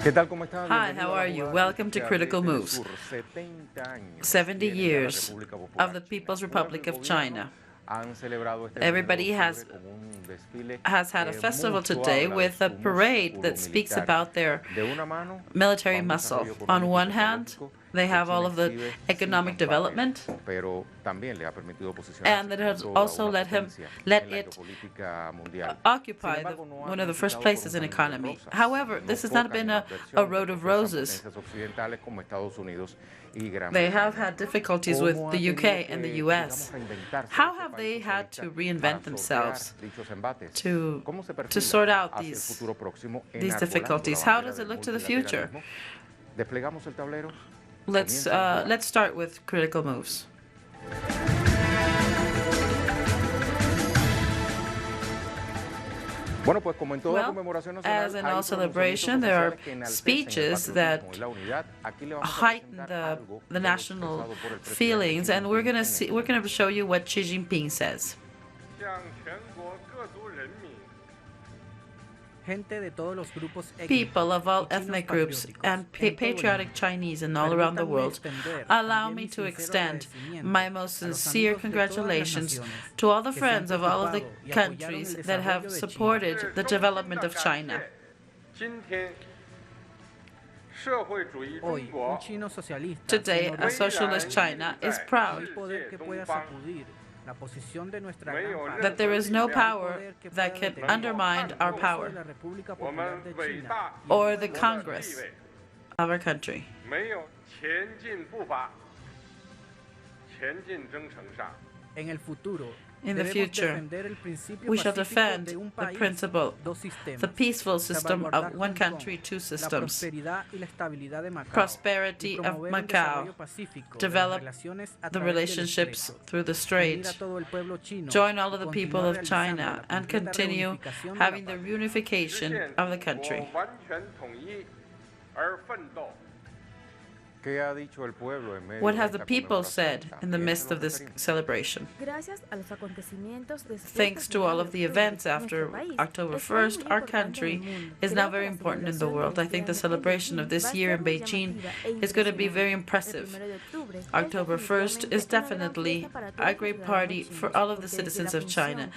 Hi, how are you? Welcome to Critical Moves. 70 years of the People's Republic of China. Everybody has had a festival today with a parade that speaks about their military muscle. On one hand, they have all of the economic development, and that has also let it occupy one of the first places in economy. However, this has not been a road of roses. They have had difficulties with the UK and the US. How have they had to reinvent themselves to sort out these difficulties? How does it look to the future? Let's start with critical moves. Well, as in all celebration, there are speeches that heighten the national feelings, and we're going to show you what Xi Jinping says. People of all ethnic groups and patriotic Chinese and all around the world, allow me to extend my most sincere congratulations to all the friends of all of the countries that have supported the development of China. Today, a socialist China is proud that there is no power that can undermine our power or the Congress of our country. In the future, we shall defend the principle, the peaceful system of one country, two systems, prosperity of Macau, develop the relationships through the Strait, join all of the people of China, and continue having the reunification of the country. What has the people said in the midst of this celebration? Thanks to all of the events after October 1st, our country is now very important in the world. I think the celebration of this year in Beijing is going to be very impressive. October 1st is definitely a great party for all of the citizens of China,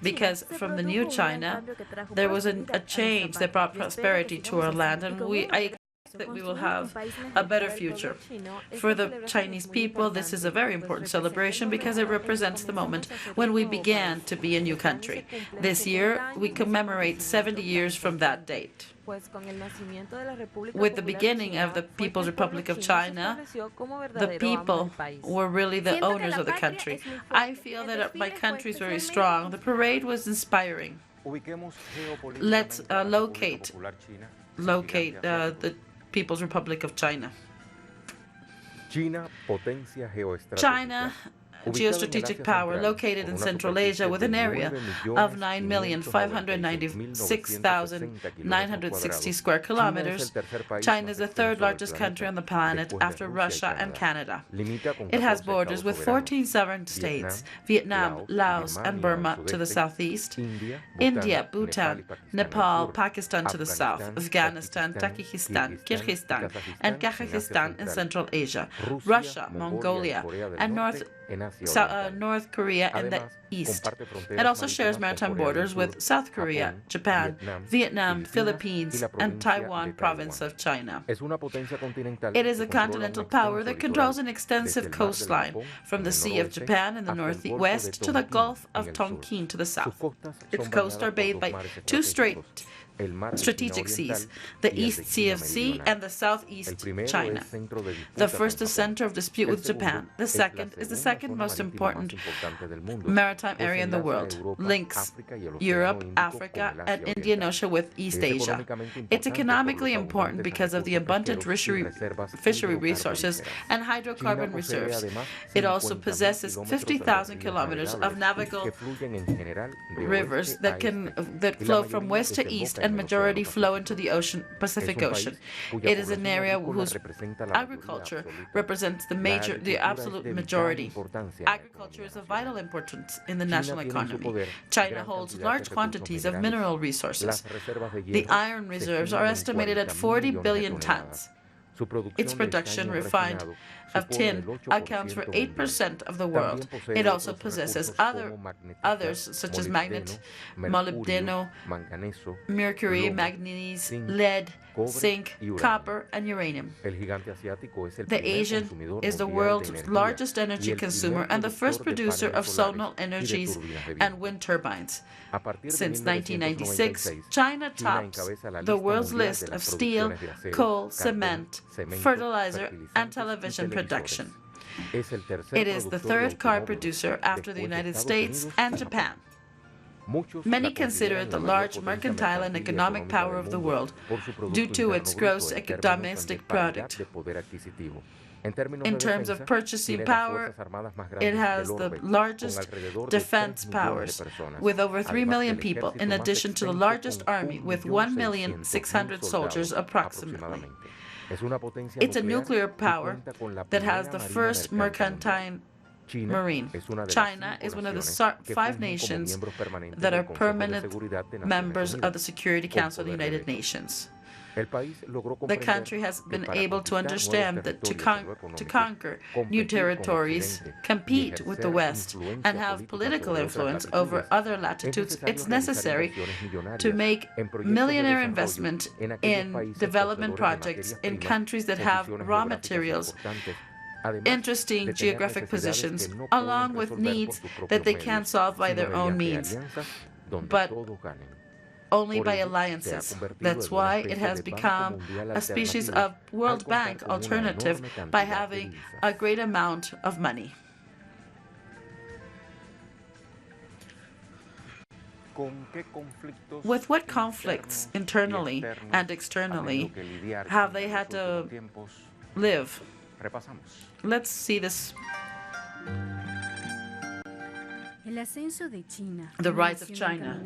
because from the new China, there was a change that brought prosperity to our land, and I that we will have a better future. For the Chinese people, this is a very important celebration because it represents the moment when we began to be a new country. This year, we commemorate 70 years from that date. With the beginning of the People's Republic of China, the people were really the owners of the country. I feel that my country is very strong. The parade was inspiring. Let's locate the People's Republic of China. China, geostrategic power, located in Central Asia with an area of 9,596,960 square kilometers. China is the third largest country on the planet after Russia and Canada. It has borders with 14 sovereign states, Vietnam, Laos, and Burma to the southeast, India, Bhutan, Nepal, Pakistan to the south, Afghanistan, Tajikistan, Kyrgyzstan, and Kazakhstan in Central Asia, Russia, Mongolia, and North Korea in the east. It also shares maritime borders with South Korea, Japan, Vietnam, Philippines, and Taiwan province of China. It is a continental power that controls an extensive coastline from the Sea of Japan in the northwest to the Gulf of Tonkin to the south. Its coasts are bathed by two strategic seas, the East Sea of C and the Southeast China. The first is center of dispute with Japan. The second is the second most important maritime area in the world, links Europe, Africa, and Indian Ocean with East Asia. It's economically important because of the abundant fishery resources and hydrocarbon reserves. It also possesses 50,000 kilometers of navigable rivers that flow from west to east and majority flow into the Pacific Ocean. It is an area whose agriculture represents the absolute majority. Agriculture is of vital importance in the national economy. China holds large quantities of mineral resources. The iron reserves are estimated at 40 billion tons. Its production refined of tin accounts for 8% of the world. It also possesses others such as magnet, molybdenum, mercury, manganese, lead, zinc, copper, and uranium. The Asian is the world's largest energy consumer and the first producer of solar energies and wind turbines. Since 1996, China tops the world's list of steel, coal, cement, fertilizer, and television production. It is the third car producer after the United States and Japan. Many consider it the large mercantile and economic power of the world due to its gross domestic product. In terms of purchasing power, it has the largest defense powers with over 3 million people, in addition to the largest army with 1,600,000 soldiers approximately. It's a nuclear power that has the first mercantile marine. China is one of the 5 nations that are permanent members of the Security Council of the United Nations. The country has been able to understand that to conquer new territories, compete with the West, and have political influence over other latitudes, it's necessary to make millionaire investment in development projects in countries that have raw materials, interesting geographic positions, along with needs that they can't solve by their own means, but only by alliances. That's why it has become a species of World Bank alternative by having a great amount of money. With what conflicts internally and externally have they had to live? Let's see this. The rise of China,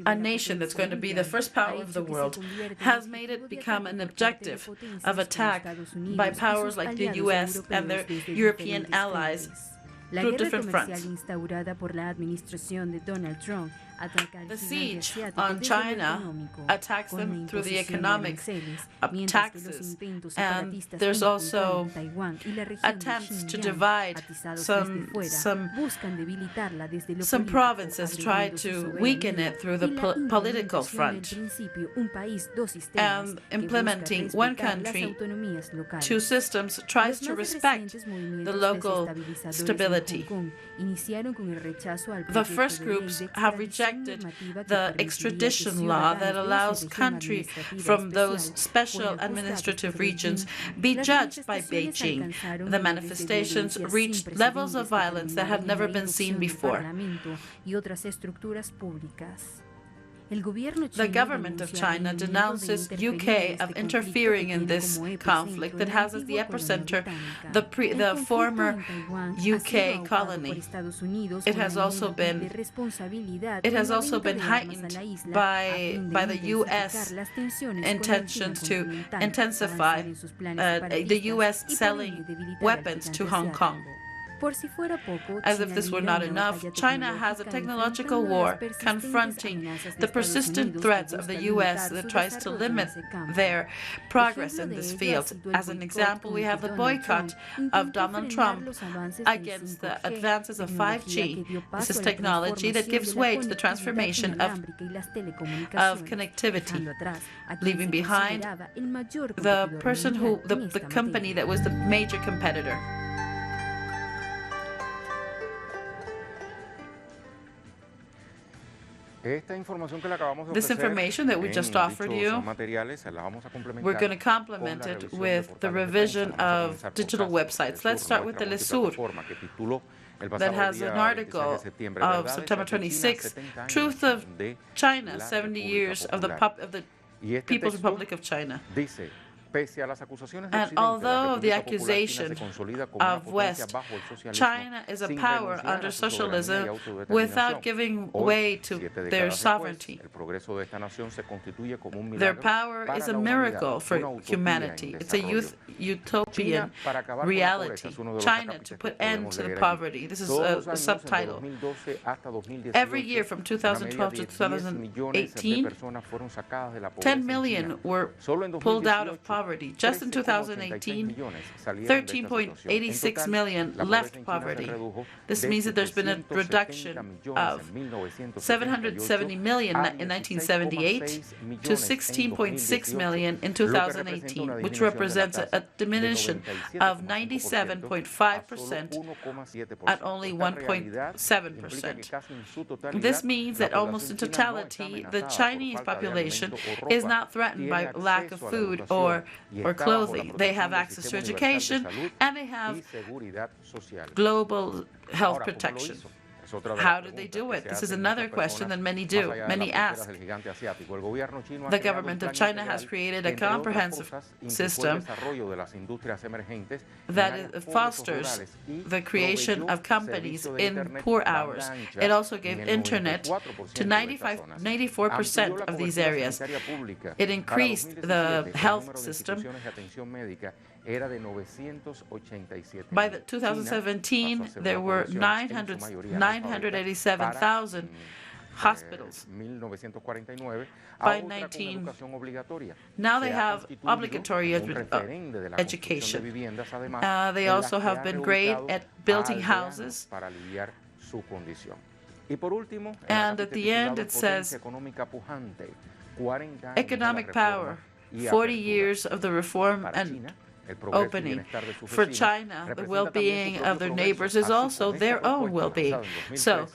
a nation that's going to be the first power of the world, has made it become an objective of attack by powers like the US and their European allies through different fronts. The siege on China attacks them through the economic taxes, and there's also attempts to divide some provinces, try to weaken it through the political front, and implementing one country, 2 systems tries to respect the local stability. The first groups have rejected the extradition law that allows countries from those special administrative regions be judged by Beijing. The manifestations reached levels of violence that have never been seen before. The government of China denounces UK of interfering in this conflict that has as the epicenter the former UK colony. It has also been heightened by the US intentions to intensify the US selling weapons to Hong Kong. As if this were not enough, China has a technological war confronting the persistent threats of the US that tries to limit their progress in this field. As an example, we have the boycott of Donald Trump against the advances of 5G. This is technology that gives way to the transformation of connectivity, leaving behind the company that was the major competitor. This information that we just offered you, we're going to complement it with the revision of digital websites. Let's start with El Sur, that has an article of September 26, Truth of China, 70 years of the People's Republic of China. And although the accusation of West, China is a power under socialism without giving way to their sovereignty. Their power is a miracle for humanity. It's a utopian reality. China to put end to the poverty. This is a subtitle. Every year from 2012 to 2018, 10 million were pulled out of poverty. Just in 2018, 13.86 million left poverty. This means that there's been a reduction of 770 million in 1978 to 16.6 million in 2018, which represents a diminution of 97.5% at only 1.7%. This means that almost in totality, the Chinese population is not threatened by lack of food or clothing. They have access to education and they have global health protection. How did they do it? This is another question that many ask. The government of China has created a comprehensive system that fosters the creation of companies in poor hours. It also gave internet to 94% of these areas. It increased the health system. By 2017, there were 987,000 hospitals. Now they have obligatory education. They also have been great at building houses. And at the end, it says, economic power, 40 years of the reform and opening. For China, the well-being of their neighbors is also their own well-being. So,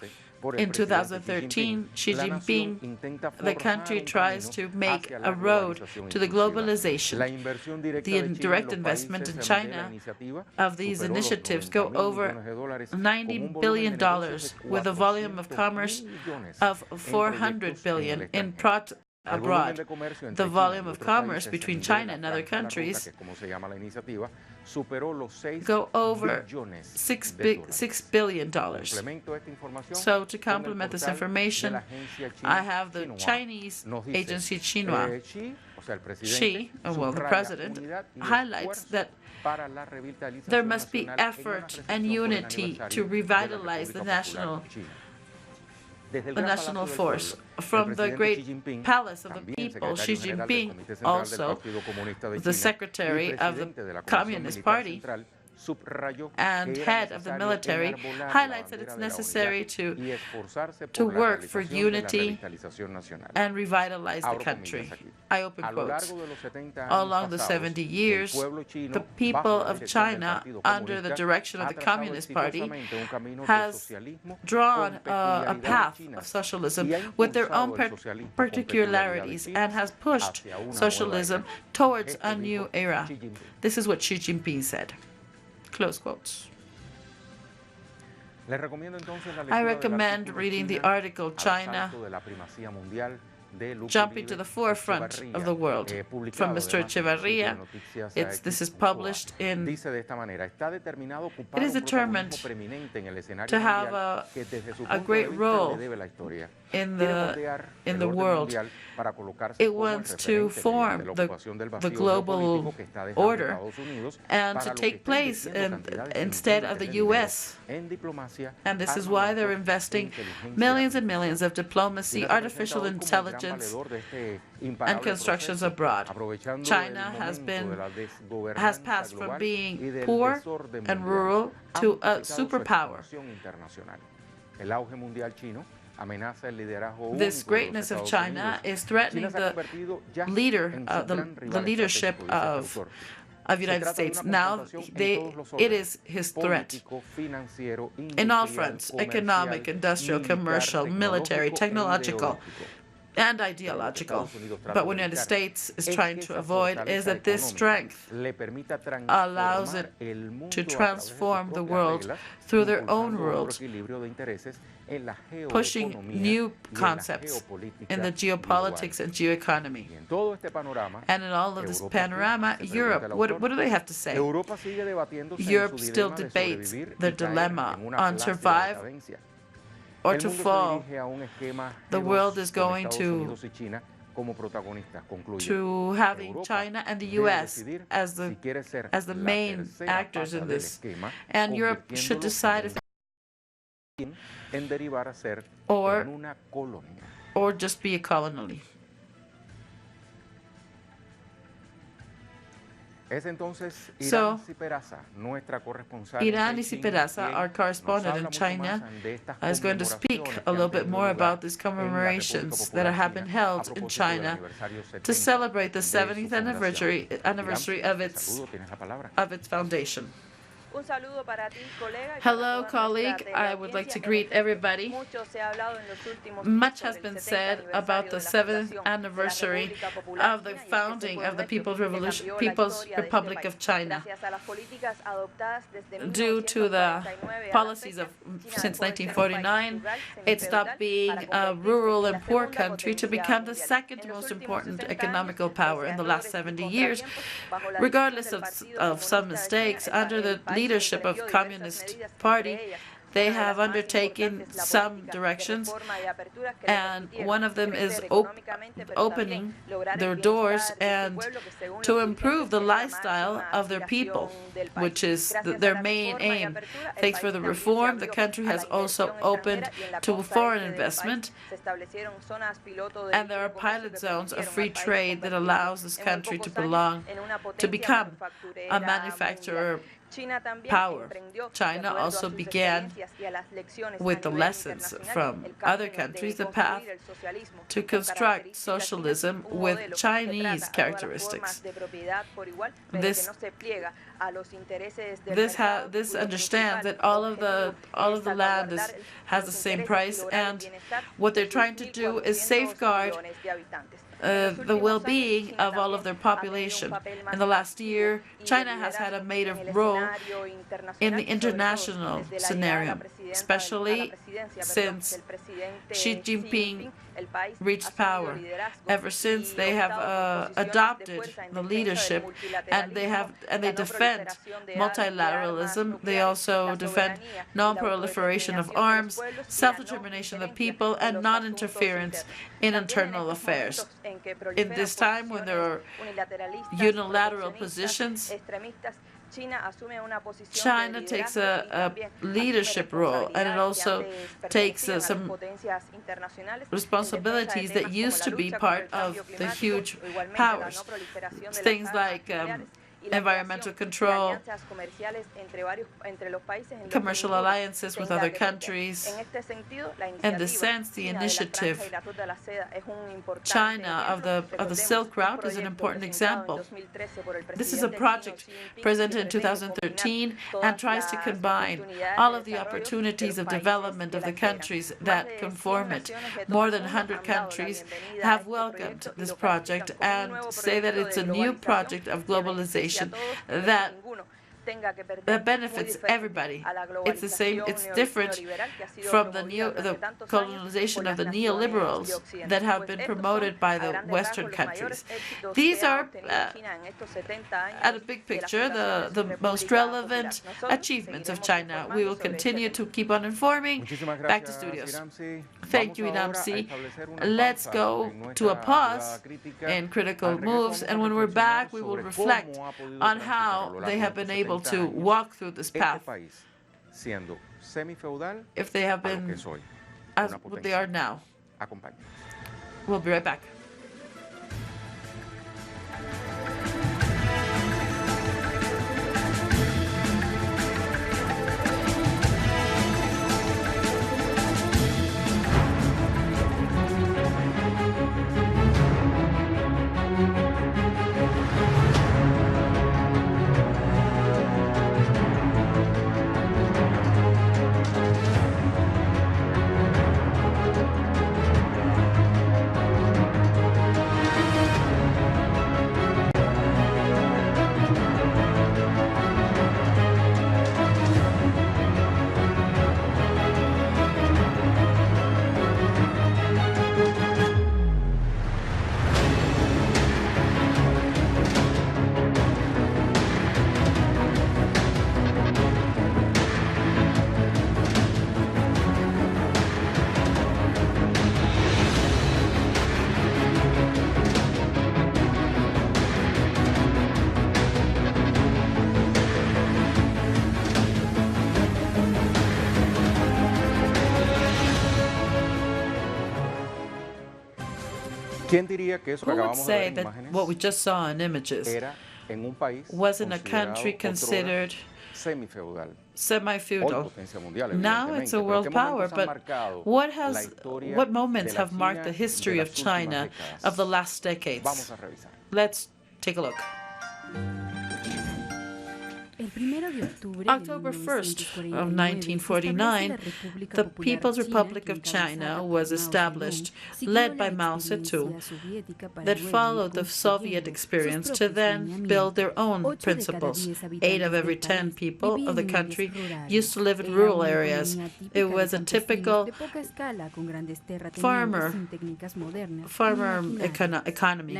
in 2013, Xi Jinping, the country tries to make a road to the globalization. The direct investment in China of these initiatives go over $90 billion with a volume of commerce of $400 billion in abroad. The volume of commerce between China and other countries go over $6 billion. So to complement this information, I have the Chinese agency Xinhua. Xi, the president, highlights that there must be effort and unity to revitalize the national force. From the great palace of the people, Xi Jinping, also the secretary of the Communist Party and head of the military, highlights that it's necessary to work for unity and revitalize the country. I open quotes. Along the 70 years, the people of China, under the direction of the Communist Party, has drawn a path of socialism with their own particularities and has pushed socialism towards a new era. This is what Xi Jinping said. Close quotes. I recommend reading the article, China Jumping to the Forefront of the World, from Mr. Echevarria. This is published in. It is determined to have a great role in the world. It wants to form the global order and to take place instead of the U.S. And this is why they're investing millions and millions of diplomacy, artificial intelligence, and constructions abroad. China has passed from being poor and rural to a superpower. This greatness of China is threatening the leadership of the United States. Now it is his threat in all fronts: economic, industrial, commercial, military, technological, and ideological. But what the United States is trying to avoid is that this strength allows it to transform the world through their own rules pushing new concepts in the geopolitics and geoeconomy. And in all of this panorama, Europe, what do they have to say? Europe still debates their dilemma on survive or to fall. The world is going to having China and the U.S. as the main actors in this. And Europe should decide if or just be a colony. So, Irani Peraza, our correspondent in China, is going to speak a little bit more about these commemorations that have been held in China to celebrate the 70th anniversary of its foundation. Hello, colleague. I would like to greet everybody. Much has been said about the 7th anniversary of the founding of the People's Republic of China. Due to the policies of since 1949, it stopped being a rural and poor country to become the second most important economical power in the last 70 years. Regardless of some mistakes, under the leadership of Communist Party, they have undertaken some directions, and one of them is opening their doors and to improve the lifestyle of their people, which is their main aim. Thanks for the reform, the country has also opened to foreign investment, and there are pilot zones of free trade that allows this country to become a manufacturer power. China also began with the lessons from other countries, the path to construct socialism with Chinese characteristics. This understands that all of the land has the same price, and what they're trying to do is safeguard the well-being of all of their population. In the last year, China has had a major role in the international scenario, especially since Xi Jinping reached power. Ever since they have adopted the leadership, and they defend multilateralism. They also defend non-proliferation of arms, self-determination of the people, and non-interference in internal affairs. In this time when there are unilateral positions, China takes a leadership role, and it also takes some responsibilities that used to be part of the huge powers. Things like environmental control, commercial alliances with other countries. In this sense, the initiative China of the Silk Route is an important example. This is a project presented in 2013 and tries to combine all of the opportunities of development of the countries that conform it. More than 100 countries have welcomed this project and say that it's a new project of globalization that benefits everybody. It's the same. It's different from the colonization of the neoliberals that have been promoted by the Western countries. These are, at a big picture, the most relevant achievements of China. We will continue to keep on informing. Back to studios. Thank you, Iramsi. Let's go to a pause in critical moves, and when we're back, we will reflect on how they have been able to walk through this path, if they have been as what they are now. We'll be right back. Who would say that what we just saw in images was in a country considered semi-feudal? Now it's a world power, but what moments have marked the history of China of the last decades? Let's take a look. October 1st of 1949, the People's Republic of China was established, led by Mao Zedong, that followed the Soviet experience to then build their own principles. 8 of every 10 people of the country used to live in rural areas. It was a typical farmer economy.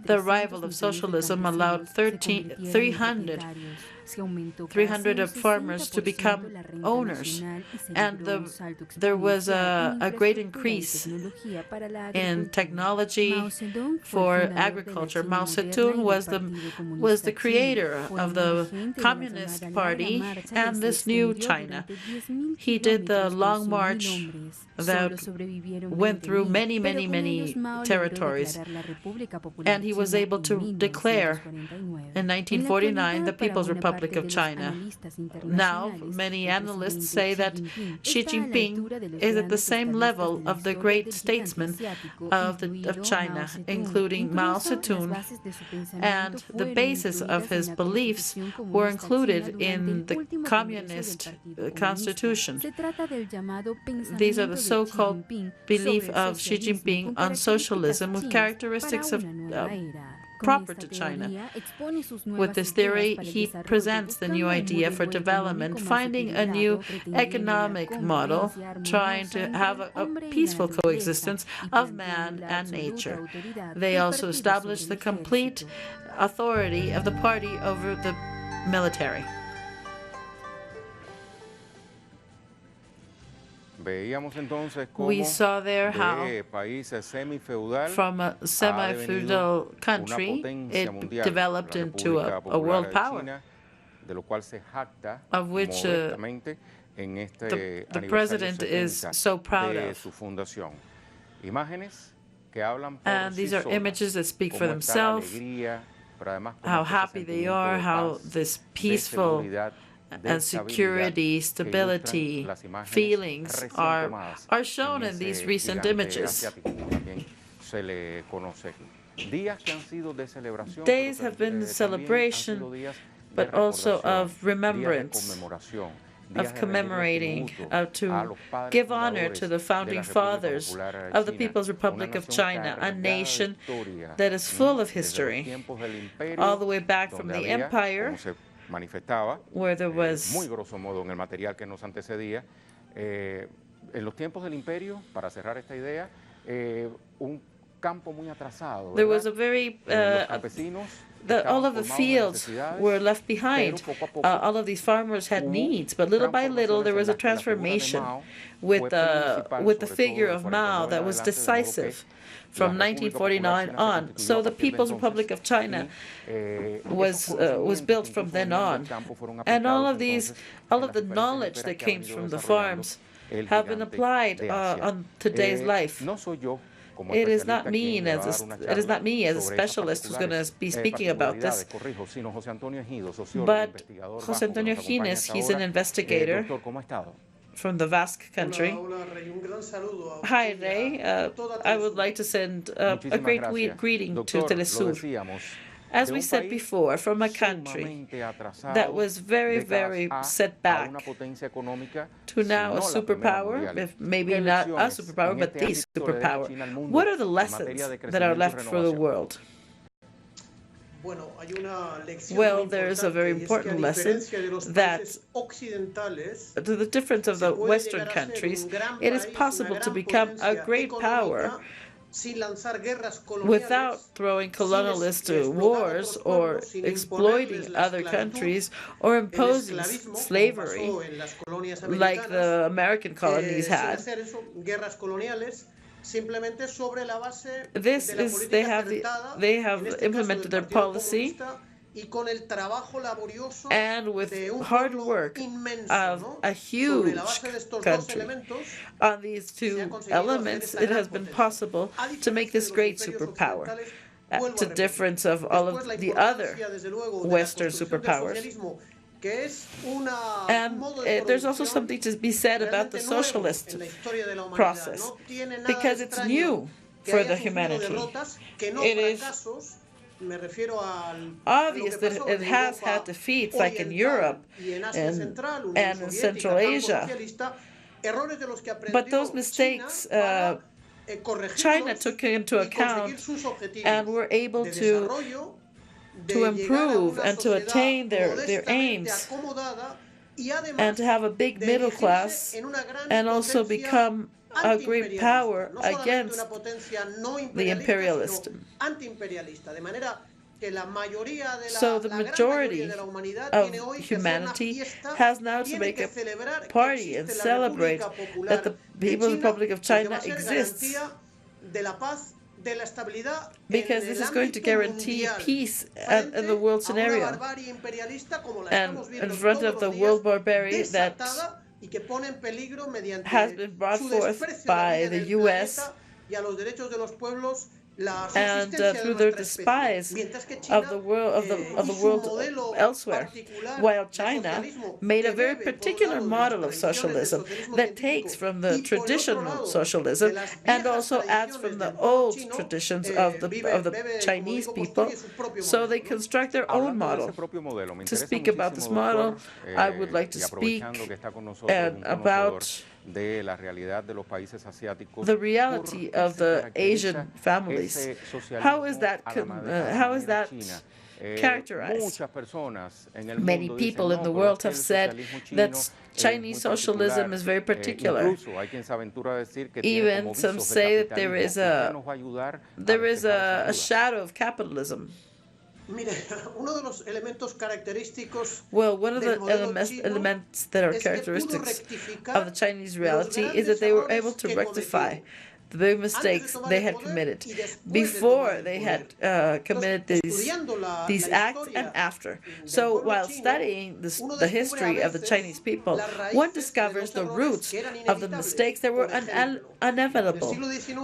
The arrival of socialism allowed 300 of farmers to become owners, and there was a great increase in technology for agriculture. Mao Zedong was the creator of the Communist Party and this new China. He did the Long March that went through many territories, and he was able to declare in 1949 the People's Republic of China. Now, many analysts say that Xi Jinping is at the same level of the great statesmen of China, including Mao Zedong, and the basis of his beliefs were included in the communist constitution. These are the so-called belief of Xi Jinping on socialism with characteristics of proper to China. With this theory, he presents the new idea for development, finding a new economic model, trying to have a peaceful coexistence of man and nature. They also established the complete authority of the party over the military. We saw there how from a semi-feudal country it developed into a world power, of which the president is so proud of. And these are images that speak for themselves, how happy they are, how this peaceful and security, stability, feelings are shown in these recent images. Days have been celebration, but also of remembrance, of commemorating, to give honor to the founding fathers of the People's Republic of China, a nation that is full of history, all the way back from the empire, where there was muy grosso modo en el material que nos antecedía. En los tiempos del imperio, para cerrar esta idea, un campo muy atrasado. There was a very all of the fields were left behind. All of these farmers had needs, but little by little there was a transformation with the figure of Mao that was decisive from 1949 on. So the People's Republic of China was built from then on, and all of the knowledge that came from the farms have been applied on today's life. It is not me as a specialist who's going to be speaking about this, but José Antonio Gines, he's an investigator from the Basque country. Hi, Ray. I would like to send a great greeting to Telesur. As we said before, from a country that was very set back to now a superpower, maybe not a superpower, but the superpower. What are the lessons that are left for the world? Well, there is a very important lesson that to the difference of the Western countries, it is possible to become a great power without throwing colonialist wars or exploiting other countries or imposing slavery like the American colonies had. This is they have implemented their policy and with hard work of a huge country. On these two elements, it has been possible to make this great superpower, to difference of all of the other Western superpowers. And there's also something to be said about the socialist process, because it's new for the humanity. It is obvious that it has had defeats, like in Europe and in Central Asia. But those mistakes China took into account and were able to improve and to attain their aims, and to have a big middle class, and also become a great power against the imperialist. So the majority of humanity has now to make a party and celebrate that the People's Republic of China exists, because this is going to guarantee peace in the world scenario, and in front of the world barbarity that has been brought forth by the U.S. and through their despise of the world elsewhere, while China made a very particular model of socialism that takes from the traditional socialism and also adds from the old traditions of the Chinese people, so they construct their own model. To speak about this model, I would like to speak about the reality of the Asian families. How is that characterized? Many people in the world have said that Chinese socialism is very particular. Even some say that there is a shadow of capitalism. Well, one of the elements that are characteristics of the Chinese reality is that they were able to rectify the big mistakes they had committed before they had committed these acts and after. So while studying the history of the Chinese people, one discovers the roots of the mistakes that were inevitable.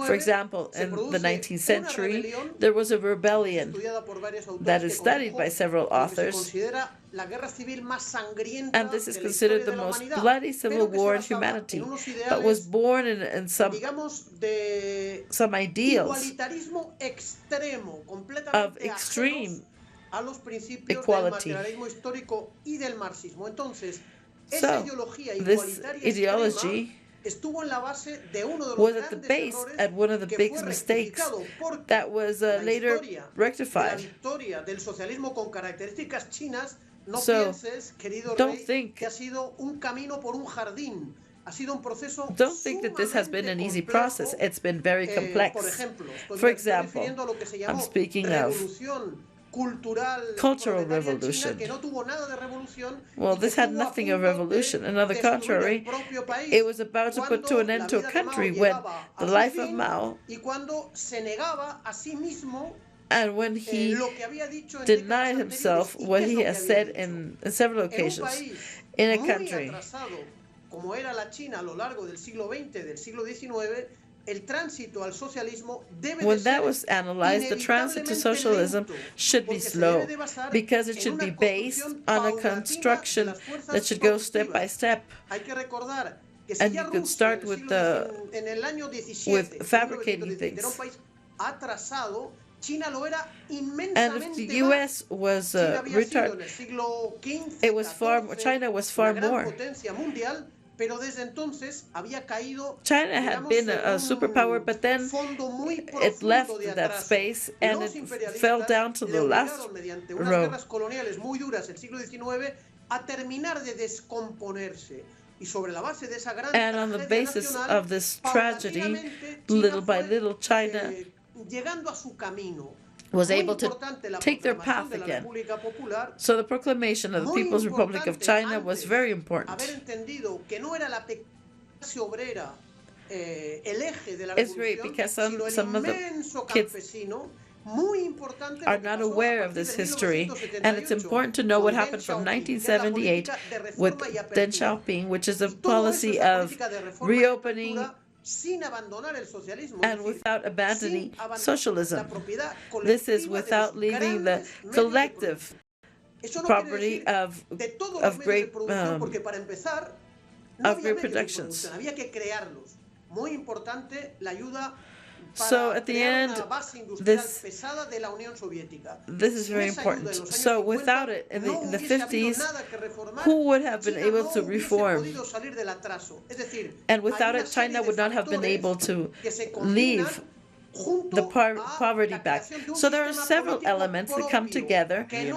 For example, in the 19th century, there was a rebellion that is studied by several authors, and this is considered the most bloody civil war in humanity, but was born in some ideals of extreme equality. So, this ideology was at the base at one of the biggest mistakes that was later rectified. So, don't think that this has been an easy process. It's been very complex. For example, I'm speaking of cultural revolution. Well, this had nothing of revolution. On the contrary, it was about to put an end to a country when the life of Mao, and when he denied himself what he has said in several occasions, in a country when that was analyzed, the transit to socialism should be slow, because it should be based on a construction that should go step by step. And you could start with fabricating things. And if the U.S. was retarded, China was far more. China had been a superpower, but then it left that space and it fell down to the last row. And on the basis of this tragedy, little by little, China was able to take their path again. So the proclamation of the People's Republic of China was very important. It's great because some of the kids are not aware of this history, and it's important to know what happened from 1978 with Deng Xiaoping, which is a policy of reopening and without abandoning socialism. This is without leaving the collective property of great productions. So at the end, this is very important. So without it, in the 50s, who would have been able to reform? And without it, China would not have been able to leave the poverty back. So there are several elements that come together. And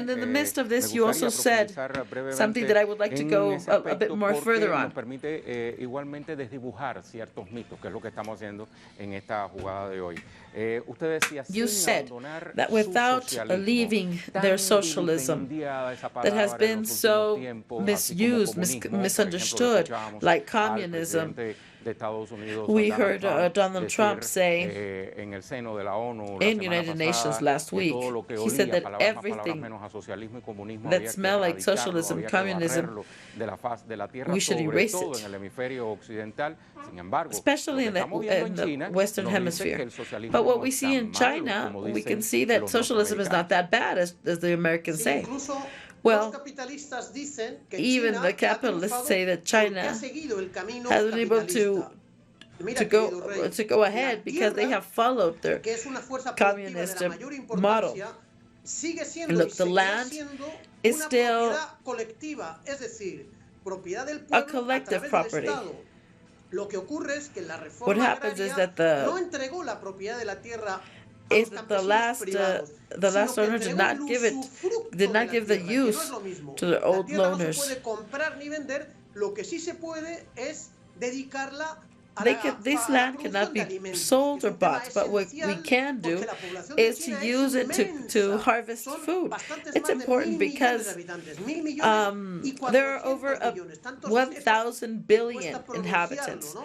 in the midst of this, you also said something that I would like to go a bit more further on. You said that without leaving their socialism that has been so misused, misunderstood, like communism, we heard Donald Trump say in United Nations last week, he said that everything that smelled like socialism, communism, we should erase it, especially in the Western Hemisphere. But what we see in China, we can see that socialism is not that bad, as the Americans say. Well, even the capitalists say that China has been able to go ahead because they have followed their communist model. Look, the land is still a collective property. What happens is that the last owner did not give the use to the old owners. This land cannot be sold or bought, but what we can do is to use it to harvest food. It's important because there are over 1,000 billion inhabitants.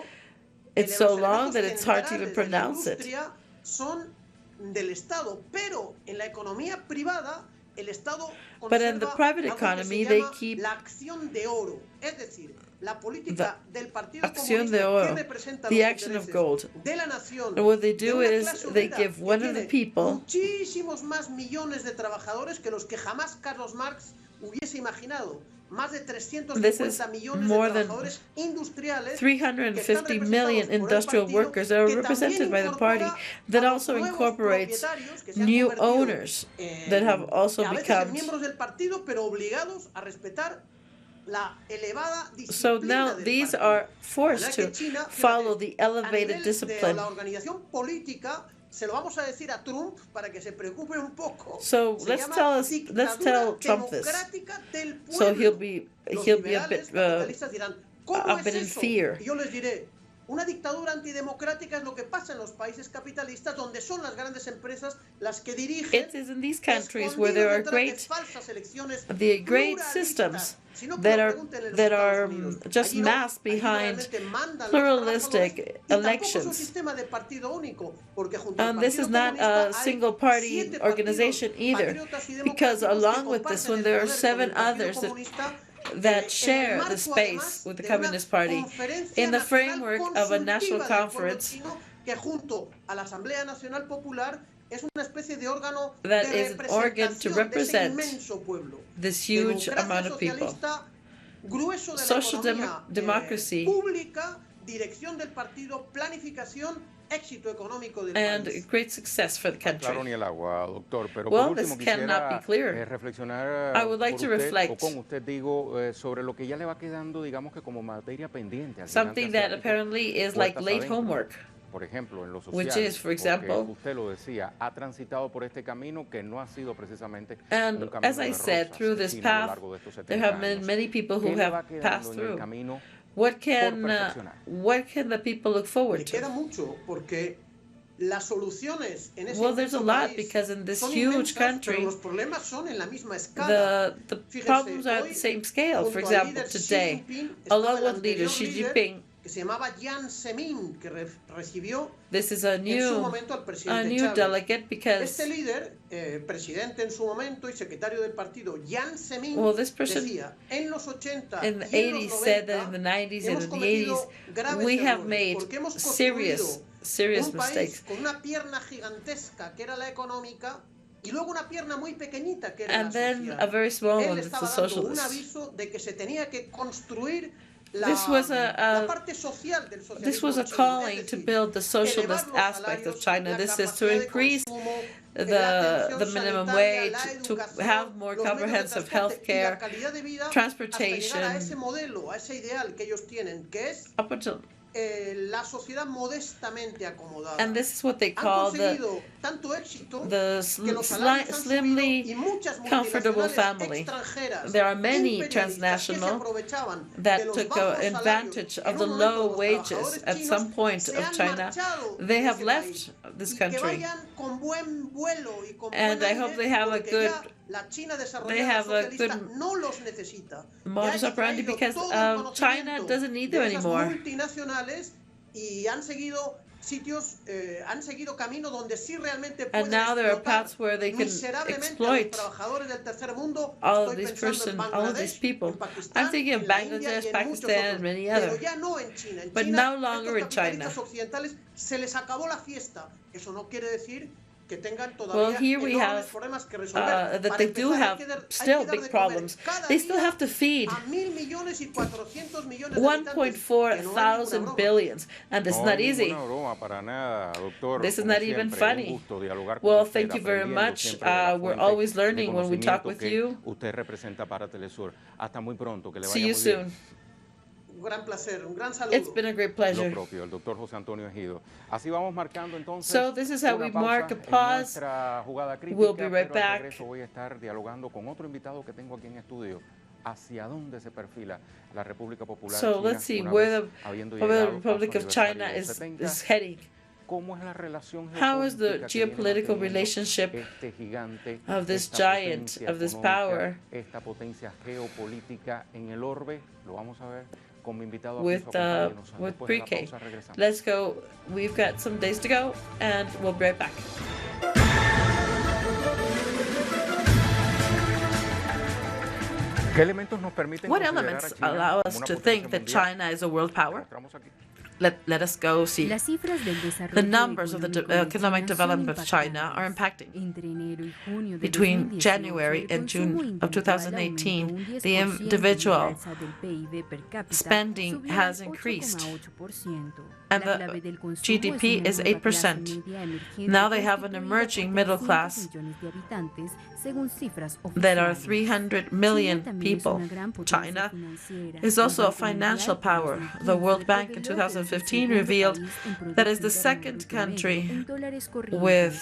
It's so long that it's hard to even pronounce it. But in the private economy, they keep the acción de oro, the action of gold. And what they do is they give one of the people this is more than 350 million industrial workers that are represented by the party, that also incorporates new owners that have also become. So now these are forced to follow the elevated discipline. So let's tell Trump this. So he'll be a bit in fear. Una dictadura antidemocrática es lo que pasa en los países capitalistas, donde son las grandes empresas las que dirigen. It is in these countries where there are great systems that are just masked behind pluralistic elections. And this is not a single party organization either, because along with this one, there are 7 others that share the space with the Communist Party in the framework of a national conference that is an organ to represent this huge amount of people. Social democracy and great success for the country. Well, this cannot be clearer. I would like to reflect something that apparently is like late homework, which is, for example, and as I said, through this path, there have been many people who have passed through. What can the people look forward to? Well, there's a lot, because in this huge country, the problems are at the same scale. For example, today, along with leader Xi Jinping que se llamaba Jiang Zemin, que recibió This is a en su momento al presidente Chávez. delegate because Este líder, presidente en su momento y secretario del partido, Jiang Zemin, this person decía, en los 80 in the y en los 80s said 90 that in the 90s and hemos in the cometido 80s graves we have errores, made porque hemos serious construido un país mistakes. con una pierna gigantesca que era la económica y luego una pierna muy pequeñita que era And la then social. a very small Él one, it's the estaba dando un socialist. aviso de que se tenía que construir This was la parte social del socialismo This was a chino, calling es to decir, build the socialist elevar los aspect of salarios, China. la This is to capacidad de increase consumo, the la atención minimum sanitaria, wage, la to educación, have more los medios de comprehensive transporte health y la care, calidad de vida transportation, hasta llegar a ese modelo, a ese ideal que ellos tienen, que es up until, la sociedad modestamente acomodada. and this is what they Han call conseguido tanto éxito the que los salarios han subido y slimly muchas comfortable multinacionales family. extranjeras There are many imperialistas que se transnational aprovechaban de that los took bajos salarios advantage en of un the momento low los wages trabajadores at chinos some point se of han China. marchado They de have ese left país. this Y que country. vayan con buen vuelo y con And buen I hope aire, they have a porque good- ya la China they desarrollada have a socialista good no los necesita. Ya modus ha operandi extraído because todo el China conocimiento doesn't need de them esas anymore. multinacionales y han seguido sitios, han seguido camino donde sí realmente And pueden now there are explotar paths where they can miserablemente a exploit los trabajadores del tercer mundo. all of Estoy these pensando en all of these Bangladesh, people. en Pakistán, I'm thinking of en la India Bangladesh, y en muchos Pakistan, otros. and many Pero other. ya no en China. En But China, no longer in estos capitalistas China. occidentales se les acabó la fiesta. Eso no quiere decir que tengan Well, todavía here we enormes have problemas que resolver. that Para they do empezar, hay have que dar de still comer big problems. cada They still día have to feed a 1.400 millones de habitantes, 1.4 que no es ninguna thousand broma. billions, and it's No not es easy. ninguna broma para nada, doctor. This is Como not even siempre, un funny. gusto dialogar con Well, usted, thank you very aprendiendo much. siempre de la We're fuente always de learning when we talk conocimiento with que you. usted representa para Telesur. Hasta muy pronto, que le vaya See you muy bien. soon. Un gran placer, un gran saludo. It's been a great Lo pleasure. propio, el doctor José Antonio Ejido. Así vamos marcando entonces. So this is how una we pausa mark a en pause. nuestra jugada crítica, We'll be right pero al back. regreso voy a estar dialogando con otro invitado que tengo aquí en estudio. ¿Hacia dónde se perfila la República Popular So China let's see una where vez habiendo the llegado a su Republic of China aniversario is 70? heading. ¿Cómo es la relación How is the geopolítica que viene geopolitical manteniendo relationship este gigante, of this esta giant, potencia of this económica, power, esta potencia geopolítica en el orbe? Lo vamos a ver con mi invitado with Afonso. Acompáñenos. with Después de la pre-K? pausa regresamos. Let's go. We've got some days to go, and we'll be right back. ¿Qué elementos nos permiten What considerar a elements China allow como us una to potencia think that mundial? China is a world power? Mostramos aquí. Let us go see. Las cifras del desarrollo The numbers of the económico de economic China development son of China are impactantes. impacting. Entre enero y junio de Between 2018, January el and consumo June of individual 2018, aumentó un the 10% y individual la alza del PIB per cápita spending subió has al increased, 8,8%. and La the clave del consumo GDP es is una nueva clase 8%. media emergente Now they have an constituida emerging por middle 300 class millones de habitantes, según cifras that are oficiales. 300 million China también es people. una gran potencia China financiera. is El also a Banco Mundial financial en power. 2015 The World Bank in reveló que es el 2015 segundo revealed país en that is the Producto Interno second Bruto medio country en dólares corrientes, with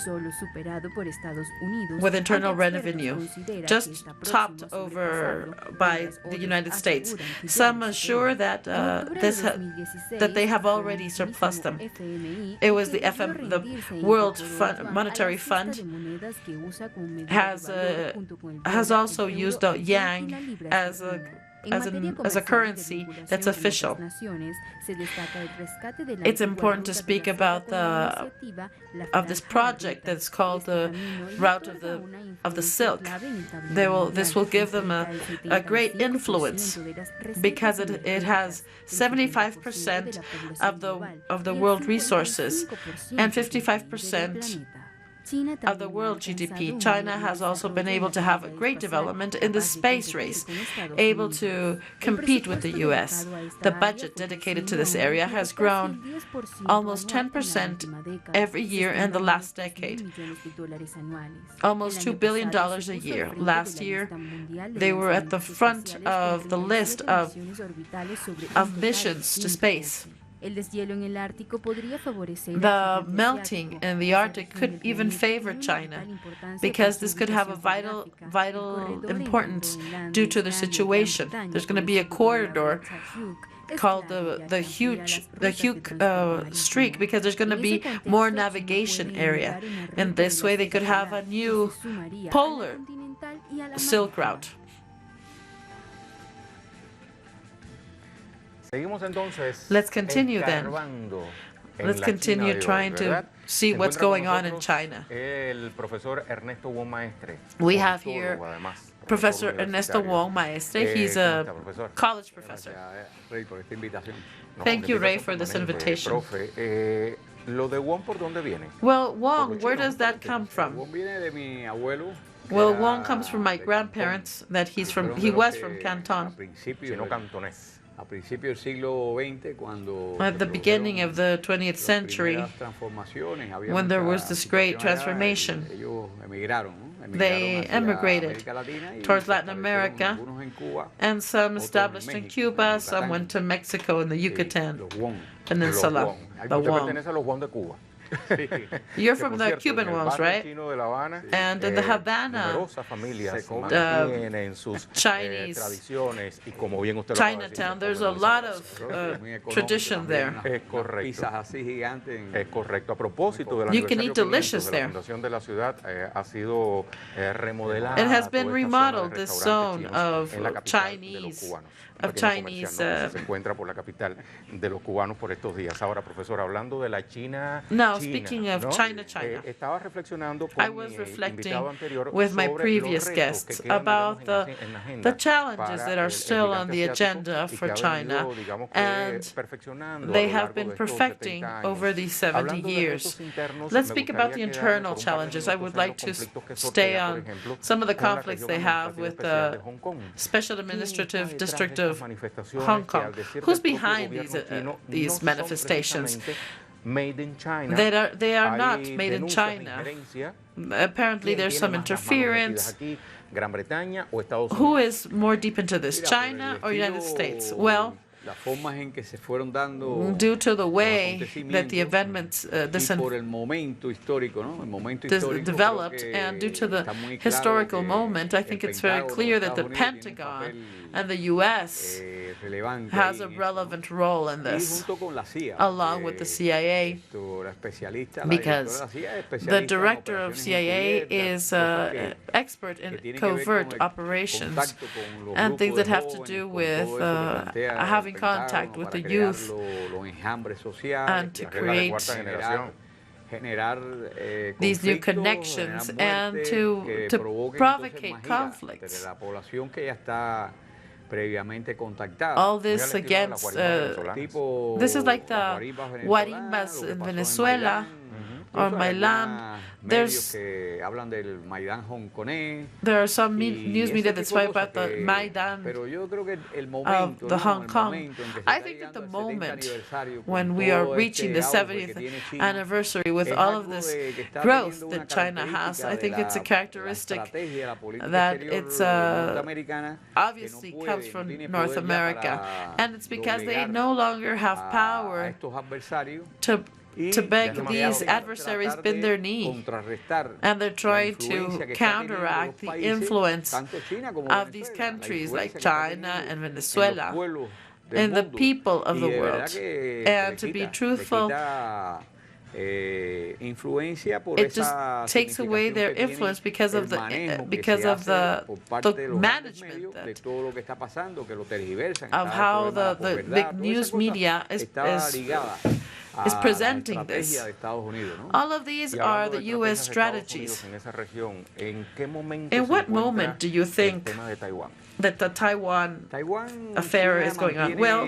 solo superado por Estados Unidos, with internal aunque expertos revenue, consideran que just está topped próximo a over sobrepasarlo, by mientras the otros United States. aseguran que ya Some lo assure superó. that En octubre de this 2016, that they have el already organismo surpassed them. FMI, It was the que FM, debió the rendirse e World incorporó Fund, a la Monetary lista Fund de monedas que usa como medida de has valor junto con el has dólar, also el euro, used el yen y yang la libra as a esterlina. En as materia a comercial y de currency vinculación that's con official. otras naciones, se destaca el rescate de la It's antigua important to ruta de speak la seda about con la iniciativa La of this Franja de project Ruta. that's called Este the camino le route otorga una of the influencia silk. clave en el tablero This mundial. will give them a Enfrenta el great 75% influence de las reservas because it has energéticas, el 75% 70% de la población of the global of the y el world resources 55% and del PIB del 55% planeta. China of the también ha world alcanzado GDP. un China mayor has also been desarrollo en able la to have a carrera great espacial, development in the capaz de space competir race, con Estados able Unidos. to El compete with the presupuesto US. dedicado a esta The área budget fue dedicated to creciendo this a un area ritmo has de grown casi el 10% almost anual en la 10% última década. every Se year in estima the en last 2.000 decade, millones de dólares anuales. almost El $2 año billion pasado se a puso al year. frente de Last la year, lista mundial de they were at the lanzamientos front espaciales of the con list 37 of misiones orbitales sobre un of total de missions to 112. space. El deshielo en el Ártico podría favorecer al The gigante melting asiático. in the Esa Arctic región could del even planeta favor tiene una China vital importancia por because su this could have a ubicación vital geográfica. El vital corredor importance entre Groenlandia, due to the Islandia y Gran situation. Bretaña, There's going to be a conocido como la corridor brecha Hugh, es called clave, ya the que amplía huge las rutas the de Hugh transporte streak marítimo. because there's going to En be ese contexto, more China navigation puede area. inaugurar una In ruta de this la way, they seda could have a polar new y se sumaría a la polar continental y a la Silk marítima. Route. Seguimos entonces Let's continue then. escarbando en Let's la continue China de hoy, trying to ¿verdad? see Se what's encuentra con going on in nosotros China. El profesor Ernesto Wong Maestre. We have here politólogo, además, Professor Ernesto universitario. Wong Maestre. He's ¿Cómo a está, profesor? college professor. Rey, por esta invitación. No, Thank la you, Ray, invitación for this permanente, invitation. Profe, lo de Wong, ¿por dónde viene? Well, Por Wong, los where chinos, does that justamente. come from? Wong viene de mi abuelo. que Well, era Wong comes from my de grandparents. That he's Cantón. from. Fueron He de los was que from A Canton. principios Chino cantonés. a principios del siglo XX, cuando At the se beginning of the 20th las century, primeras transformaciones, había when there mucha was this great situación allá, transformation, ellos emigraron, ¿no? they Emigraron hacia emigrated América Latina y towards se Latin establecieron America, algunos en Cuba, and some otros en established in México, en Cuba, some Yucatán. went to Mexico and the Sí, Yucatan los Wong. Peninsula. Los Wong. The Usted Wong. pertenece a los Wong de Cuba. You're Que, from por the cierto, Cuban en el Wongs, barrio right? chino de La Habana, And in the Havana, numerosas familias se mantienen sus Chinese tradiciones y como bien usted lo acaba de decir, Chinatown, se there's a comen muy lot sabrosas. of Muy económico tradition también, there. Es correcto. Pizzas así gigantes. Es correcto. A propósito del You can aniversario eat delicious 500 de la there. fundación de la ciudad, ha sido remodelada. It has been toda esta zona de remodeled, this restaurantes zone chinos of en la capital de los Chinese, cubanos. of Un pequeño Chinese, comercial, ¿no? Que se encuentra por la capital de los cubanos por estos días. Ahora, profesor, hablando de la China. Now, China, speaking of ¿no? China, Estaba reflexionando I con was mi reflecting invitado anterior with my sobre previous los retos guests que quedan, about digamos, en la agenda the challenges para that are el still on gigante the asiático agenda y que for ha China, venido, digamos que, and perfeccionando a they lo have largo been de estos perfecting 70 años. over these 70 Hablando de years. retos internos, Let's me speak about the gustaría internal quedarme por un par de challenges. I minutos would en like los to conflictos que stay sortea, por on ejemplo, some of the con la conflicts región they have administrativa with especial de the Hong Kong. Special ¿Quién está Administrative detrás de District estas of manifestaciones Hong que, al Kong? decir Who's del propio behind gobierno chino, no these son manifestations? precisamente made in China? They are not Hay made in denuncias de China. injerencia. Apparently, ¿Quién there's tiene some más las manos interference. metidas aquí, Gran Bretaña o Estados Who Unidos? is more deep into this, Mira, por el China or United estilo, States? Well, las formas en que se fueron dando due to the los way that the acontecimientos events, y por el momento histórico, ¿no? El momento this histórico developed, creo que and due to the está muy claro historical que moment, I el think it's very Pentágono clear de that the Estados Unidos tiene un Pentagon papel, and the U.S. relevante has ahí a en esto, ¿no? relevant role in Y this, junto con la CIA, along with the CIA, la especialista, because la directora de la CIA es the especialista en director of operaciones CIA encubiertas, is cosas que expert que in tiene que ver covert con el operations contacto con los and things grupos that de have to jóvenes, do con with todo eso que plantea el having Pentágono contact with para the crear youth los enjambres sociales, and to La cuarta create generación. generar these new conflictos, connections generar and muertes to que provoquen provocate entonces más ira conflicts. entre la población que ya está previamente contactada. All Muy al this estilo de las against, guarimbas venezolanas. Tipo this is like las the guarimbas guarimbas venezolanas, lo que in pasó en Venezuela Maidán. or Incluso hay Mailán. algunos There's- medios que hablan del Maidán hongkonés. There are some y news ese media tipo that's de talking cosas about the que- Maidan Pero yo creo que el momento, the ¿no? Hong El Kong. momento en que se I está think that llegando the al 70 moment aniversario con when we are todo reaching the este auge que 70th tiene China, anniversary with es all of algo this que está growth teniendo una that China has, característica I think de it's a la characteristic estrategia, la política that exterior it's norteamericana, que no obviously puede, comes no from tiene North poder ya America. para And it's because they doblegar no longer have a power estos adversarios to y beg lo que these hacen es adversaries tratar bend de their knee. contrarrestar And they're la trying to influencia que está teniendo counteract los the países, influence tanto China como of these Venezuela, la countries like influencia que está China teniendo and en los Venezuela pueblos del and the mundo. people of Y the de verdad world. que And le to be quita- truthful, le quita, influencia por it just esa takes away significación their que tiene influence because el of the manejo que because se of hace por parte de the los grandes management medios de that todo lo que está pasando, que lo tergiversan, of está el how problema de la the posverdad, big toda esa news cosa media is ligada is a presenting la estrategia this. de Estados Unidos, ¿no? All of these Y are hablando the de U.S. estrategias de Estados strategies. Unidos en esa región, ¿en qué momento In se what encuentra moment do you el think tema de Taiwán? that the Taiwan Taiwán affair China is going on? mantiene, Well,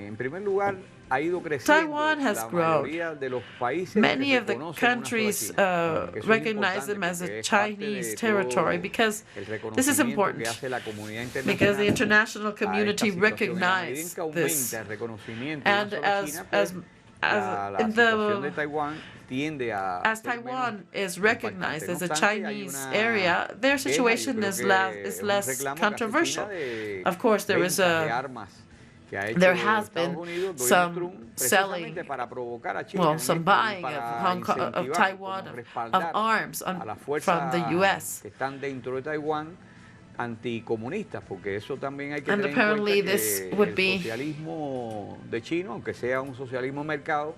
en primer lugar, ha ido creciendo. Taiwan has la grown. mayoría de los países many que of the reconocen una sola countries China, que eso es recognize them importante as a porque es parte Chinese de territory todo because el this is reconocimiento important que hace la comunidad because the internacional international a esta community situación. En la medida en recognized que aumenta this. el reconocimiento de una And sola as China, pues, la in situación de the Taiwán tiende a as ser menos Taiwan is impactante. recognized No as a obstante, hay Chinese una area, their queja, yo situation creo is que less un less reclamo que hace controversial. China de Of course, there is ventas de a armas que ha hecho there has Estados been Unidos, Donald some Trump, selling, precisamente para provocar a China well, en some esto y buying of para Hong Kong, of incentivar, Taiwan, como of respaldar arms a las from fuerzas the U.S. que están dentro de Taiwán anticomunistas, porque eso también hay que And tener en apparently cuenta this que would el be- socialismo de China, aunque sea un socialismo de mercado,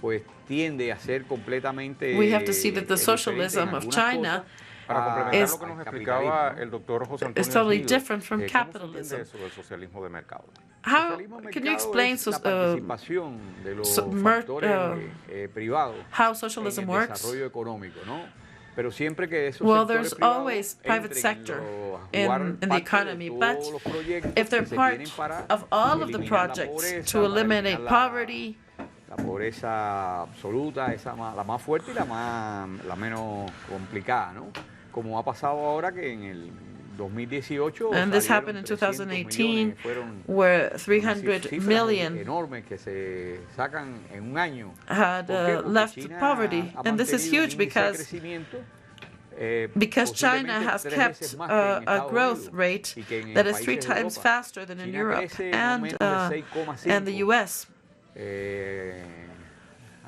pues tiende a ser completamente We have to see that the diferente en socialism of algunas China cosas Para complementar is, lo que nos explicaba el doctor José Antonio is totally Gil, different from ¿cómo se entiende capitalism. eso del socialismo de mercado? How Socialismo de can you mercado explain es la participación de los factores privados how socialism en el works? desarrollo económico, ¿no? Pero siempre que esos Well, sectores there's privados always private entren sector a jugar in the parte economy, de but todos los proyectos if they're que se part tienen para of all of the eliminar la projects pobreza, to para eliminate eliminar poverty, la pobreza absoluta, la más fuerte y la menos complicada, ¿no? Como ha pasado ahora que en el 2018 and this salieron happened in 300 2018, millones, fueron where unas 300 cifras million enormes que se sacan en un año. had ¿Por qué? Porque left China poverty. ha And this is mantenido un huge índice de because crecimiento, China has posiblemente 3 kept veces más que en a Estados growth Unidos rate y que en that is países 3 de times Europa. faster than in China Europe crece no and menos de 6,5 and the U.S.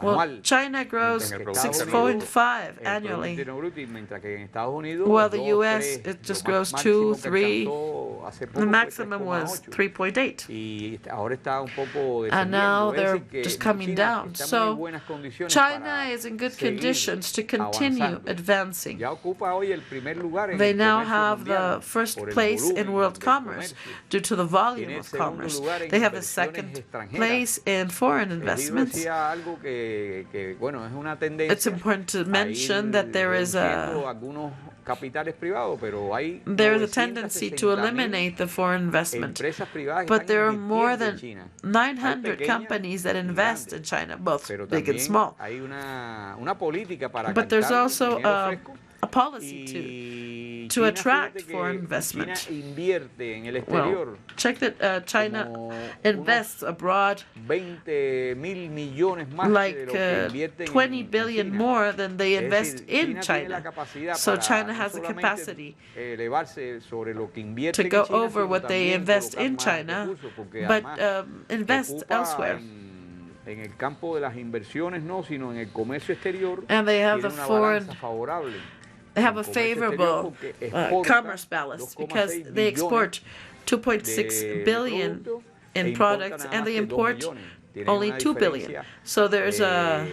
Well, anual. China grows En el 6.5 El annually, Producto Bruto, mientras que en Estados Unidos while the 2, U.S. 3, it just lo grows máximo 2, que 3. alcanzó hace poco The fue maximum was 3,8. 3.8. Y ahora está un poco And now descendiendo. Es they're decir, que just coming China down. está en muy So buenas condiciones China para is in good seguir conditions to continue avanzando. advancing. Ya ocupa hoy el primer lugar en They el now comercio have mundial the first por el place in volumen world del commerce comercio. due to the volume Tiene el of segundo commerce. lugar en They have the inversiones second extranjeras. place in foreign El libro investments. decía algo que, bueno, es una tendencia It's important to a mention ir that there is reduciendo algunos capitales privados, pero hay there is a tendency to 960.000 eliminate the foreign investment. empresas privadas que But están there are more invirtiendo en than China. 900 pequeñas companies that y invest grandes. in China, both Pero big and también small. hay una política para But there's captar also dinero fresco. a policy Y to China, attract fíjate que foreign investment. China invierte en el Well, exterior check that China como invests abroad 20.000 millones más de like lo que invierten 20 en billion China. more than they Es invest decir, in tiene la China. capacidad So para China no has the solamente capacity elevarse sobre lo que invierte to en go China, over sino what they también invest colocar in más China, recursos, porque but además invest ocupa elsewhere. en el campo de las inversiones no, sino en el comercio exterior. And they have Tiene the una foreign, balanza favorable. they have a El comercio exterior favorable porque exporta commerce balance because 2,6 they export billones 2.6 de billion productos e in importa products nada and más they que 2 import billones. Tienen only una 2 billion. diferencia So there's a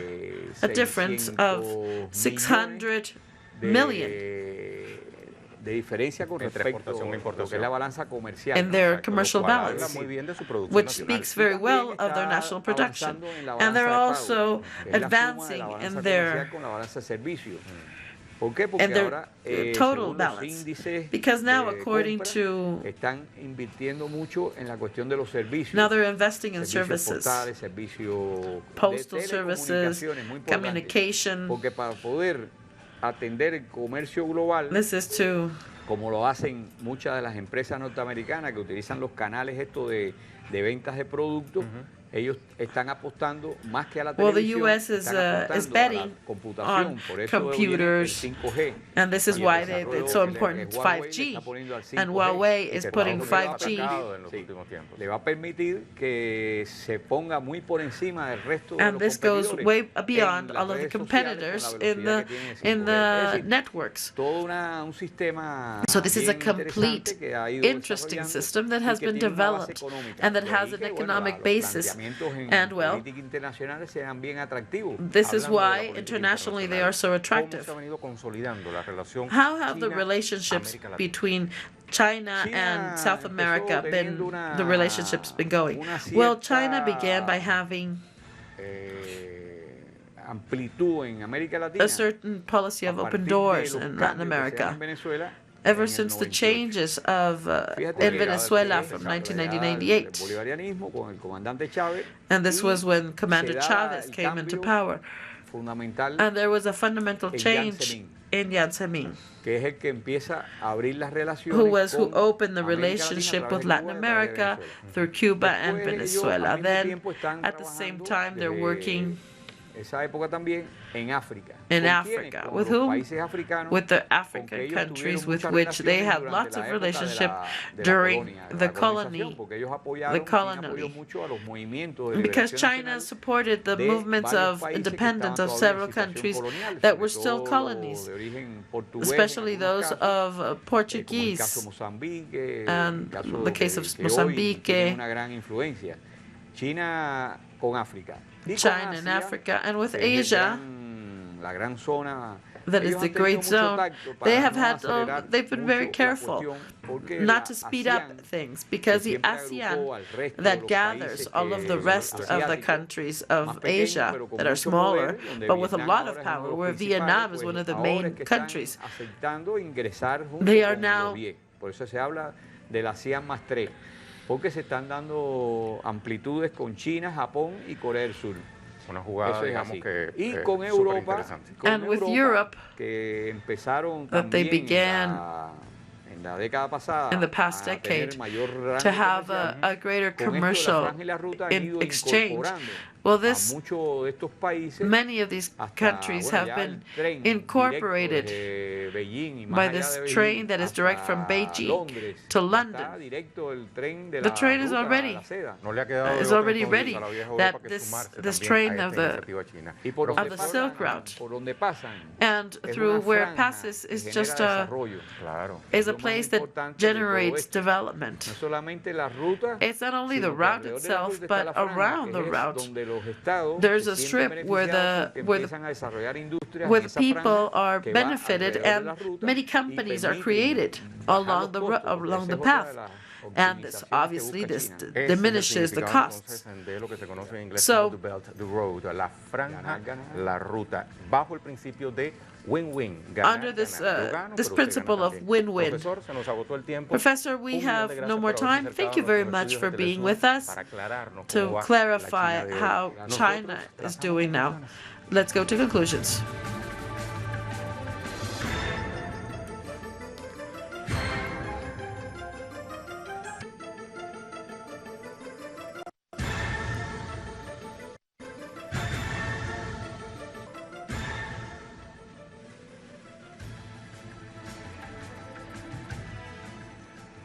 de difference of 600 million de diferencia con Entre respecto exportación e a lo que importación. es la balanza comercial. in ¿no? their Exacto, commercial lo cual habla balance, muy bien de su producción which nacional. speaks very well of their Está national production. avanzando en la And they're balanza de pago, also que es la suma de advancing la balanza in comercial their con la balanza de servicios. ¿Por qué? Porque and their ahora total según los balance. índices Because now, de according compra, to están invirtiendo mucho en la cuestión de los servicios. now they're investing in servicios services, postales, servicios postal de services, telecomunicaciones, muy importante, communication. porque para poder atender el comercio global, This is to como lo hacen muchas de las empresas norteamericanas que utilizan los canales estos de ventas de productos, ellos están apostando más que a la Well, the televisión, US is, están is apostando a la betting computación, on por eso computers, viene el 5G. and this is y el why desarrollo it's so que important Huawei le 5G, está poniendo al 5G, and Huawei y is que putting Estados Unidos 5G, ha atacado en los Sí. últimos tiempos. le va a permitir que se ponga muy por encima del resto de and los this goes competidores way en beyond las all of the redes sociales con competitors la in velocidad the que tiene el 5G. Es decir, networks. todo un sistema So this is a bien complete, interesante que ha ido interesting desarrollando system that y has que been tiene una base developed económica. and that De has ahí an que, bueno, economic los basis. planteamientos en And well, política internacional sean bien atractivos. This is Hablando de la why política internationally they internacional, are so ¿cómo attractive. se ha venido consolidando la relación How have the China-América relationships Latina? between China and South America empezó been, teniendo una- the relationships been going? una Well, China began by cierta- having amplitud en América Latina a certain policy a of partir open de doors los in cambios Latin que se dan America. en Venezuela Ever en el since the 98. changes of Fíjate in que Venezuela se from desarrolla 1998, el bolivarianismo con el comandante Chávez and this y was when Commander se da Chavez el came into cambio power, fundamental and there was a fundamental en change Jiang in Jiang Zemin, que es el que empieza a abrir las relaciones who con opened the América Latina a relationship través with de Latin Cuba y a través de America Venezuela. through Cuba and Después ellos, Venezuela. al mismo Then, tiempo, están at the same trabajando time, they're desde working esa época también en África. in ¿Con Africa. quiénes? Con With los whom? países africanos With the con que African ellos countries tuvieron with muchas which they relaciones had durante lots la of época de relationship la during colonia, de the la colonización, colony. porque ellos apoyaron, the China colony. apoyó mucho a los movimientos de Because liberación China nacional supported the de movements varios of países que independence estaban of todavía en several situación countries colonial, that sobre were still todo colonies, de origen portugués, especially en algunos those casos, of como el caso Portuguese, Mozambique, and el caso the case of que hoy Mozambique, tiene una gran influencia. China con África. Y con China and Asia, Africa, and with que es Asia, la gran zona that is ellos the han tenido Great mucho Zone, tacto they para have no had, acelerar they've been very mucho la careful cuestión, porque not la to speed up ASEAN, things, because que the siempre agrupó al ASEAN resto de that los gathers países all of the rest of the asiáticos, countries más of pequeños, Asia pero con that are mucho smaller, poder, donde but with a Vietnam lot ahora of es uno de power, los where principales, Vietnam is pues one of the ahora main es que están countries. aceptando ingresar junto They are con now los 10. Por eso se habla de la ASEAN más 3, porque se están dando amplitudes con China, Japón y Corea del Sur. Una jugada, Eso es digamos así. que Y con Europa, And with Europe, que empezaron that they también began en la década pasada in the past a tener decade mayor rango to have comercial, a greater con esto de la commercial franja y la ruta han ido exchange. incorporando Well, a this, muchos de estos países many of these hasta, countries bueno, have ya been el tren incorporated directo desde Beijing y más by allá this de Beijing train that is direct hasta from Beijing Londres. to Ya London. está directo el tren de The la train is ruta already de la seda. No le ha quedado is de otra, already entonces, ready, a la vieja that Europa que this sumarse this también train a of esta the iniciativa china. Y por Pero donde the fíjate, Silk pasan, Route. por donde pasan, and es through una where it franja passes que is genera just a desarrollo, claro. is a lo más place that importante de todo generates esto. development. No solamente la ruta, It's not only the sino que route alrededor de la itself, ruta está but la franja, around que the es route, donde los estados there's se a sienten strip where beneficiados porque where the empiezan a desarrollar industrias where en the esa people franja are que va benefited alrededor de and la ruta many y companies are permiten created bajar along los the costos, porque along esa the es otra de path. las And this optimizaciones que obviously busca this China. Ese es el diminishes the significado, costs. entonces, de lo que se conoce en inglés So- como the Belt, the Road, la franja, Ganar. la ruta, bajo el principio de win-win, ganar, Under this, ganar. Yo gano, this pero usted principle gana of también. win-win. Profesor, se nos agotó el tiempo. Professor, we Un millón de have gracias no more por haberse time. acercado Thank you a very nuestros much estudios for de being Telesur with us para aclararnos to cómo va clarify la China de hoy. how Nosotros China is trazamos doing now. conclusiones. Let's go to conclusions.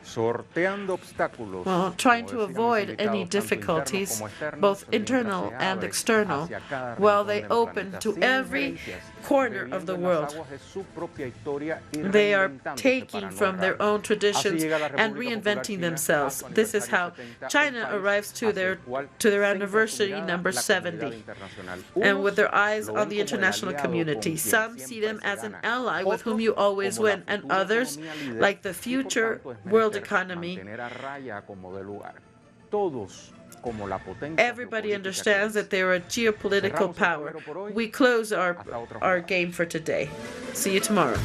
Sorteando obstáculos. Well, trying como to decían mis avoid invitados, any tanto difficulties, internos como externos, both mientras internal se and abre external, hacia cada while rincón they del open planeta, to sin every injerencias, corner of bebiendo the en las world. aguas de su propia historia y They are reinventándose para taking no from their errar. own traditions Así llega la and República Popular reinventing China themselves. a su This is how aniversario 70, China un país arrives to hacia their el cual to their centra su anniversary mirada number la comunidad 70. internacional. And with their Unos eyes lo on ven the como el international aliado community. con quien Some see siempre them se as an gana. ally with whom Otros you always como la win, and futura others economía líder, like the y por future tanto es world menester economy. mantener a raya como de lugar. Todos como la potencia Everybody geopolítica understands que es. that they're a geopolitical Cerramos el power. tablero por hoy. We close Hasta otra our jugada. game for today. See you tomorrow.